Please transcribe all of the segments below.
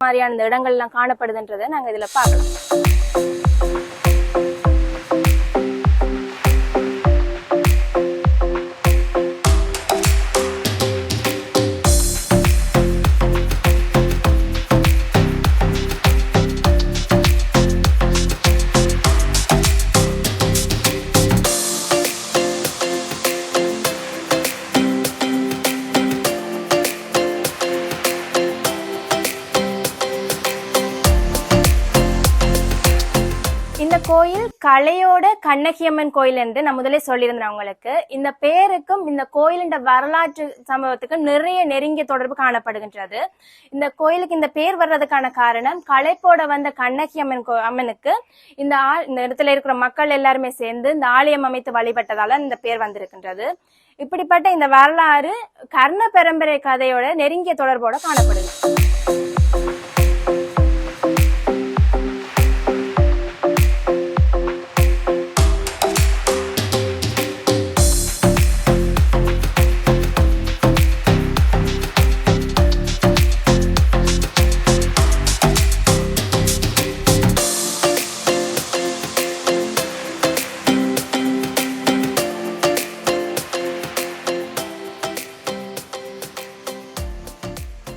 மாதிரியான இந்த இடங்கள் எல்லாம் காணப்படுதுன்றதை நாங்க இதுல பார்க்கலாம். இந்த கோயில் கலையோட கண்ணகியம்மன் கோயில் என்று நான் முதலே சொல்லியிருந்தேன் உங்களுக்கு. இந்த பேருக்கும் இந்த கோயிலின் வரலாற்று சம்பவத்துக்கும் நிறைய நெருங்கிய தொடர்பு காணப்படுகின்றது. இந்த கோயிலுக்கு இந்த பேர் வர்றதுக்கான காரணம் களைப்போட வந்த கண்ணகியம்மன் அம்மனுக்கு இந்த இடத்துல இருக்கிற மக்கள் எல்லாருமே சேர்ந்து இந்த ஆலயம் அமைத்து வழிபட்டதால இந்த பேர் வந்திருக்கின்றது. இப்படிப்பட்ட இந்த வரலாறு கர்ண பரம்பரை கதையோட நெருங்கிய தொடர்போட காணப்படுது.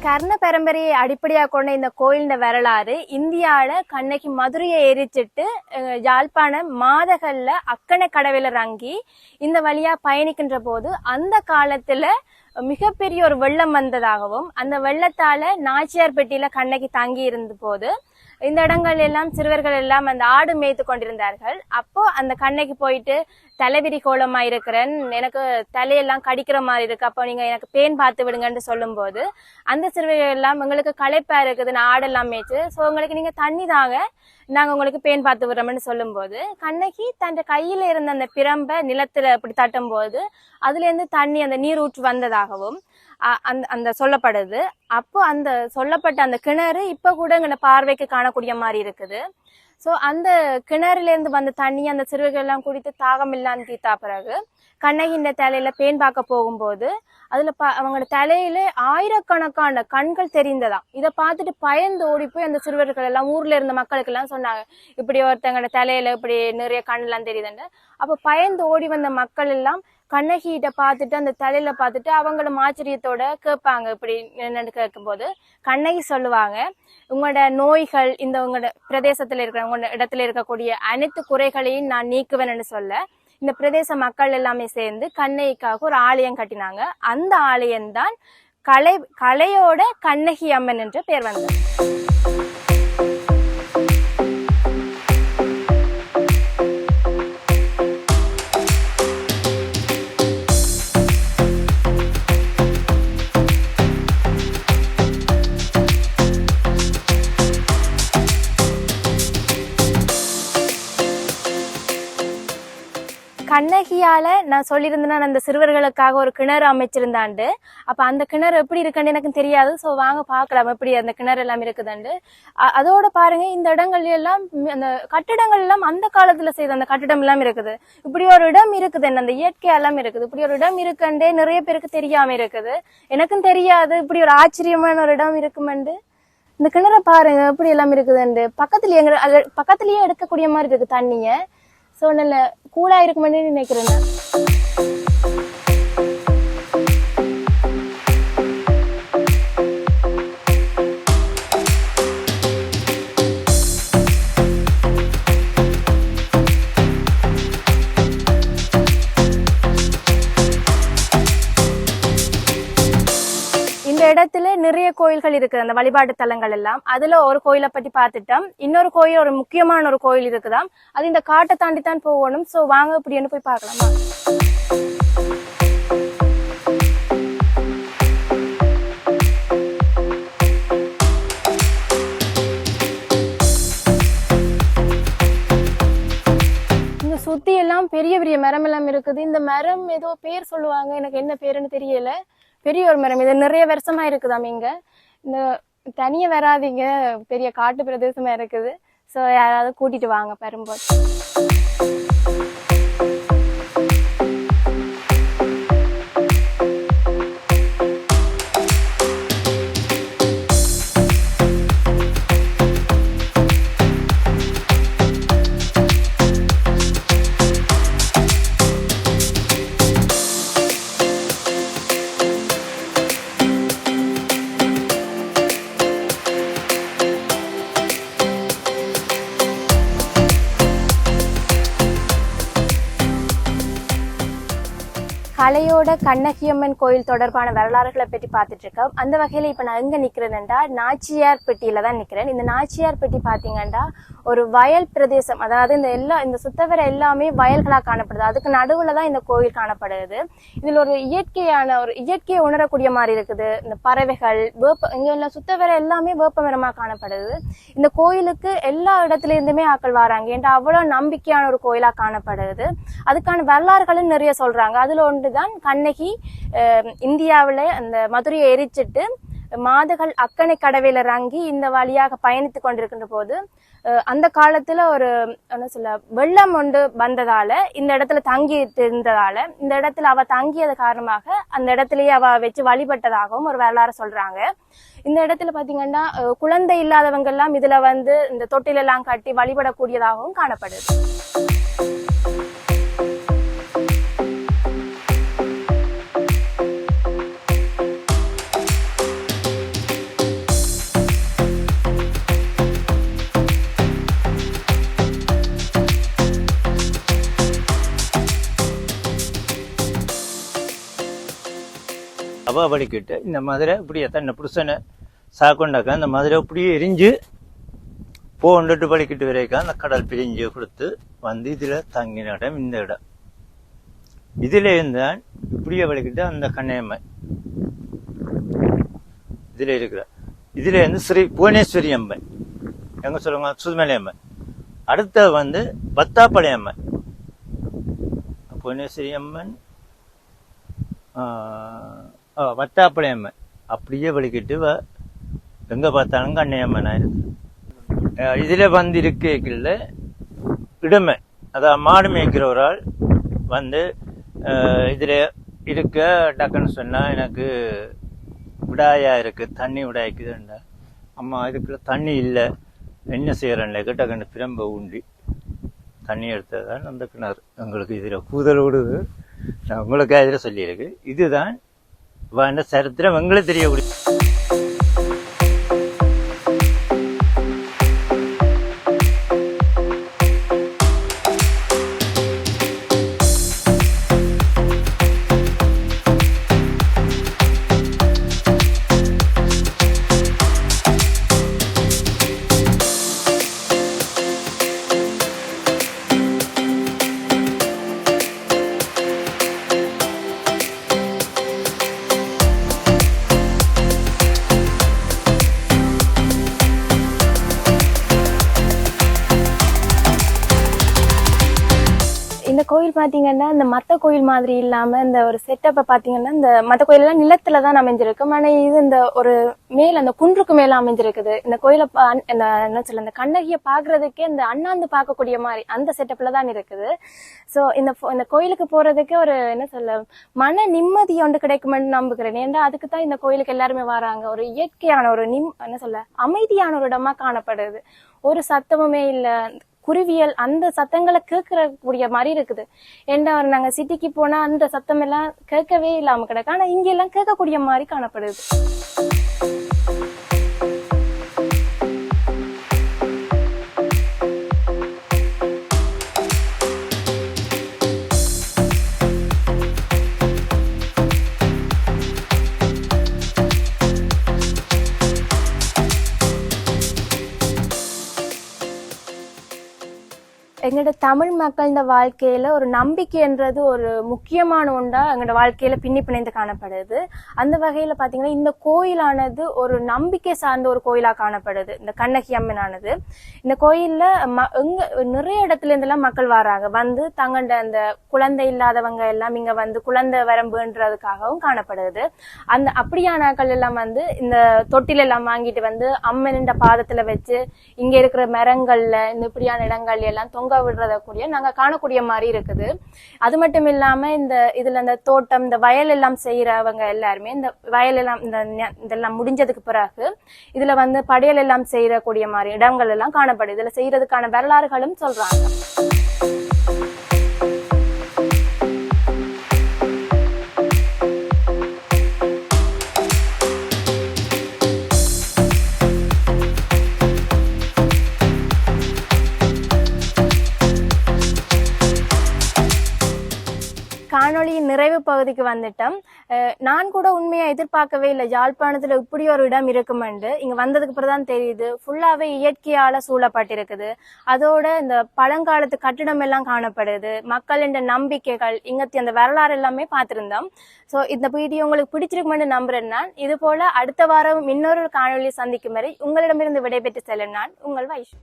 கர்ண பரம்பரையை அடிப்படையாக கொண்ட இந்த கோயிலின் வரலாறு இந்தியாவில கண்ணகி மதுரையை எரிச்சிட்டு யாழ்ப்பாணம் மாதகல்ல அக்கனை கடவுள இறங்கி இந்த வழியா பயணிக்கின்ற போது அந்த காலத்துல மிகப்பெரிய ஒரு வெள்ளம் வந்ததாகவும் அந்த வெள்ளத்தால நாச்சியார்பட்டியில கண்ணகி தங்கி இருந்த போது இந்த இடங்கள் எல்லாம் சிறுவர்கள் எல்லாம் அந்த ஆடு மேய்த்து கொண்டிருந்தார்கள். அப்போ அந்த கண்ணகி போயிட்டு தலைவிரி கோலமா இருக்கிறேன், எனக்கு தலையெல்லாம் கடிக்கிற மாதிரி இருக்கு, அப்போ நீங்க எனக்கு பேன் பார்த்து விடுங்கன்னு சொல்லும் போது அந்த சிறுவர்கள் எல்லாம் உங்களுக்கு களைப்பா இருக்குது, நான் ஆடெல்லாம் மேய்ச்சு, சோ உங்களுக்கு நீங்க தண்ணி தாங்க, நாங்க உங்களுக்கு பேன் பார்த்து விடுறோம்னு சொல்லும் போது கண்ணகி தன் கையில இருந்த அந்த பிரம்ப நிலத்துல அப்படி தட்டும் போது அதுல இருந்து தண்ணி அந்த நீர் ஊற்று வந்ததாகவும் அந்த சொல்லப்படுது. அப்போ அந்த சொல்லப்பட்ட அந்த கிணறு இப்ப கூட எங்க பார்வைக்கு காணக்கூடிய மாதிரி இருக்குது. சோ அந்த கிணறுல இருந்து வந்த தண்ணி அந்த சிறுவர்கள் எல்லாம் குடித்து தாகம் இல்லாம தீத்தா பிறகு கண்ணகின்ற தலையில பேன் பார்க்க போகும்போது அதுல அவங்களோட தலையில ஆயிரக்கணக்கான கண்கள் தெரிந்ததாம். இதை பார்த்துட்டு பயந்து ஓடி போய் அந்த சிறுவர்கள் எல்லாம் ஊர்ல இருந்த மக்களுக்கு எல்லாம் சொன்னாங்க, இப்படி ஒருத்தங்களோட தலையில இப்படி நிறைய கண் எல்லாம் தெரியுதுன்னு. அப்ப பயந்து ஓடி வந்த மக்கள் எல்லாம் கண்ணகிட்ட பார்த்துட்டு அந்த தலையில பார்த்துட்டு அவங்களோட ஆச்சரியத்தோட கேட்பாங்க. இப்படி என்னன்னு கேட்கும்போது கண்ணகி சொல்லுவாங்க, உங்களோட நோய்கள் இந்த உங்களோட பிரதேசத்துல இருக்கிற உங்களோட இடத்துல இருக்கக்கூடிய அனைத்து குறைகளையும் நான் நீக்குவேன்னு சொல்ல இந்த பிரதேச மக்கள் எல்லாமே சேர்ந்து கண்ணகிக்காக ஒரு ஆலயம் கட்டினாங்க. அந்த ஆலயம்தான் கலையோட கண்ணகி அம்மன் என்ற பேர் வந்தது. கண்ணகியால நான் சொல்லியிருந்தேன்னா அந்த சிறுவர்களுக்காக ஒரு கிணறு அமைச்சிருந்தாண்டு. அப்ப அந்த கிணறு எப்படி இருக்குன்னு எனக்கு தெரியாது. சோ வாங்க பாக்கலாம் எப்படி அந்த கிணறு எல்லாம் இருக்குதுண்டு. அதோட பாருங்க இந்த இடங்கள் எல்லாம் அந்த கட்டிடங்கள் எல்லாம் அந்த காலத்துல செய்த அந்த கட்டிடம் எல்லாம் இருக்குது. இப்படி ஒரு இடம் இருக்குது, அந்த இயற்கையெல்லாம் இருக்குது. இப்படி ஒரு இடம் இருக்குண்டே நிறைய பேருக்கு தெரியாம இருக்குது. எனக்கும் தெரியாது இப்படி ஒரு ஆச்சரியமான ஒரு இடம் இருக்குமெண்டு. இந்த கிணறை பாருங்க எப்படி எல்லாம் இருக்குதுண்டு. பக்கத்துலயே எடுக்கக்கூடிய மாதிரி இருக்கு தண்ணிய. சோ நல்ல கூலா இருக்குமென்னு நினைக்கிறேன். இந்த இடத்துல நிறைய கோயில்கள் இருக்குது, அந்த வழிபாட்டு தலங்கள் எல்லாம். அதுல ஒரு கோயிலை பத்தி பார்த்துட்டோம். இன்னொரு கோயில், ஒரு முக்கியமான ஒரு கோயில் இருக்குதாம். அது இந்த காட்டை தாண்டி தான் போகணும். சோ வாங்க இப்படின்னு போய் பார்க்கலாமா. இங்க சுத்தி எல்லாம் பெரிய பெரிய மரம் எல்லாம் இருக்குது. இந்த மரம் ஏதோ பேர் சொல்லுவாங்க, எனக்கு என்ன பேருன்னு தெரியல. பெரிய ஒரு மரம், இது நிறைய வருஷமா இருக்குதாம். இங்க இந்த தனியா வராதிங்க, பெரிய காட்டு பிரதேசமா இருக்குது. சோ யாராவது கூட்டிட்டு வாங்க பெரும்போது. கலையோட கண்ணகியம்மன் கோயில் தொடர்பான வரலாறுகளை பற்றி பார்த்துட்டு இருக்கோம். அந்த வகையில இப்ப நான் எங்க நிக்கிறேன்டா நாச்சியார் பெட்டியில தான் நிக்கிறேன். இந்த நாச்சியார் பெட்டி பாத்தீங்கன்னா ஒரு வயல் பிரதேசம், அதாவது இந்த சுத்தவர எல்லாமே வயல்களா காணப்படுது. அதுக்கு நடுவுல தான் இந்த கோயில் காணப்படுது. இதுல ஒரு இயற்கையை உணரக்கூடிய மாதிரி இருக்குது. இந்த பறவைகள் இங்க சுத்தவர எல்லாமே வேப்பமரமா காணப்படுது. இந்த கோயிலுக்கு எல்லா இடத்துல இருந்துமே ஆக்கள் வராங்க. ஏன்டா அவ்வளவு நம்பிக்கையான ஒரு கோயிலா காணப்படுது. அதுக்கான வரலாறுகளும் நிறைய சொல்றாங்க. அதுல ஒன்றுதான் கண்ணகி இந்தியாவில அந்த மதுரையை எரிச்சிட்டு மாதுகள் அக்கனை கடவையில இறங்கி இந்த வழியாக பயணித்து கொண்டிருக்கின்ற போது அந்த காலத்துல ஒரு என்ன சொல்ல வெள்ளம் ஒன்று வந்ததால இந்த இடத்துல தங்கி இருந்ததால இந்த இடத்துல அவ தங்கியது காரணமாக அந்த இடத்துலயே அவ வச்சு வழிபட்டதாகவும் ஒரு வரலாறு சொல்றாங்க. இந்த இடத்துல பாத்தீங்கன்னா குழந்தை இல்லாதவங்க எல்லாம் இதுல இந்த தொட்டிலெல்லாம் கட்டி வழிபடக்கூடியதாகவும் காணப்படுது. அவ படிக்கிட்டு இந்த மதுரை இப்படியே தன்னை புருஷனை சாக்கொண்டாக்கா இந்த மதுரை இப்படியே எரிஞ்சு போண்டுட்டு படிக்கிட்டு வரைக்கும் அந்த கடல் பிரிஞ்சு கொடுத்து இதுல தங்கின இடம் இந்த இடம். இதுல இருந்தான் இப்படியே படிக்கிட்டு அந்த கண்ணையம்மை இதுல இருக்கிற இதுல இருந்து ஸ்ரீ புவனேஸ்வரி அம்மன் எங்க சொல்லுங்க சுதுமலை அம்மன். அடுத்த பத்தாப்பளை அம்மன், புவனேஸ்வரி அம்மன், வட்டாப்பளை அம்மன் அப்படியே வலிக்கிட்டு எங்க பார்த்தாலும் கண்ணையம்மன் ஆயிருக்கு. இதுல இருக்கல இடமை, அதாவது மாடு மேய்க்கிற ஒரு ஆள் இதுல இருக்க டக்குன்னு சொன்னா எனக்கு விடாயா இருக்கு, தண்ணி விடாய்க்குதுண்டா. அம்மா இதுக்குள்ள தண்ணி இல்லை, என்ன செய்யறேன்ல டக்குன்னு பிரம்ப ஊண்டி தண்ணி எடுத்ததான் அந்த கிணறு எங்களுக்கு இதுல கூதல் விடுது. நான் உங்களுக்கு இதுல சொல்லியிருக்கு. இதுதான் சரித்திரம் எங்களுக்கு தெரியக்கூடிய. இந்த கோயில் பாத்தீங்கன்னா இந்த மத்த கோயில் மாதிரி இல்லாம இந்த ஒரு செட்டப்ப பாத்தீங்கன்னா இந்த மத்த கோயில் எல்லாம் நிலத்துலதான் அமைஞ்சிருக்கு. ஆனா இது இந்த ஒரு மேல அந்த குன்றுக்கு மேல அமைஞ்சிருக்குது. இந்த கோயில என்ன சொல்ல இந்த கண்ணகிய பாக்குறதுக்கே இந்த அண்ணாந்து பார்க்கக்கூடிய மாதிரி அந்த செட்டப்ல தான் இருக்குது. சோ இந்த கோயிலுக்கு போறதுக்கு ஒரு என்ன சொல்ல மன நிம்மதி ஒன்று கிடைக்குமென்னு நம்புகிறேன். ஏன்னா அதுக்குதான் இந்த கோயிலுக்கு எல்லாருமே வராங்க. ஒரு இயற்கையான ஒரு என்ன சொல்ல அமைதியான ஒரு இடமா காணப்படுது. ஒரு சத்தமுமே இல்ல, குருவியல் அந்த சத்தங்களை கேட்கக்கூடிய மாதிரி இருக்குது. ஏன்னா நாங்க சிட்டிக்கு போனா அந்த சத்தம் எல்லாம் கேட்கவே இல்லாம கிடக்கு. ஆனா இங்க எல்லாம் கேட்கக்கூடிய மாதிரி காணப்படுது. எங்களோட தமிழ் மக்களோட வாழ்க்கையில ஒரு நம்பிக்கைன்றது ஒரு முக்கியமான ஒன்றா எங்களோட வாழ்க்கையில பிணைந்து காணப்படுது. அந்த வகையில பாத்தீங்கன்னா இந்த கோயிலானது ஒரு நம்பிக்கை சார்ந்த ஒரு கோயிலா காணப்படுது. இந்த கண்ணகி அம்மனானது இந்த கோயில்ல நிறைய இடத்துல இருந்தெல்லாம் மக்கள் வராங்க. தங்கண்ட அந்த குழந்தை இல்லாதவங்க எல்லாம் இங்க குழந்தை வரம்புன்றதுக்காகவும் காணப்படுது. அந்த அப்படியான ஆக்கள் எல்லாம் இந்த தொட்டில எல்லாம் வாங்கிட்டு அம்மனின் பாதத்துல வச்சு இங்க இருக்கிற மரங்கள்ல இந்த இப்படியான இடங்கள் எல்லாம் தொங்க விடுறதக்கூடிய நாங்க காணக்கூடிய மாதிரி இருக்குது. அது மட்டும் இல்லாம இதுல இந்த தோட்டம் இந்த வயல் எல்லாம் செய்யறவங்க எல்லாருமே இந்த வயல் எல்லாம் இதெல்லாம் முடிஞ்சதுக்கு பிறகு இதுல படையல் எல்லாம் செய்யக்கூடிய மாதிரி இடங்கள் எல்லாம் காணப்படுது. இதுல செய்யறதுக்கான வரலாறுகளும் சொல்றாங்க. காணொளியின் நிறைவு பகுதிக்கு வந்துட்டோம். நான் கூட உண்மையா எதிர்பார்க்கவே இல்லை யாழ்ப்பாணத்துல இப்படி ஒரு இடம் இருக்குமெண்டு. இங்க வந்ததுக்கு பிறகுதான் தெரியுது. ஃபுல்லாவே இயற்கையால சூழப்பட்டிருக்குது. அதோட இந்த பழங்காலத்து கட்டிடம் எல்லாம் காணப்படுது. மக்களின் நம்பிக்கைகள் இங்கத்தி அந்த வரலாறு எல்லாமே பார்த்திருந்தோம். ஸோ இந்த வீடியோ உங்களுக்கு பிடிச்சிருக்குமென்னு நம்புறேன். நான் இது போல அடுத்த வாரம் இன்னொரு காணொலி சந்திக்கும் வரை உங்களிடமிருந்து விடைபெற்று செல்லும் நான் உங்கள் வைஷ்.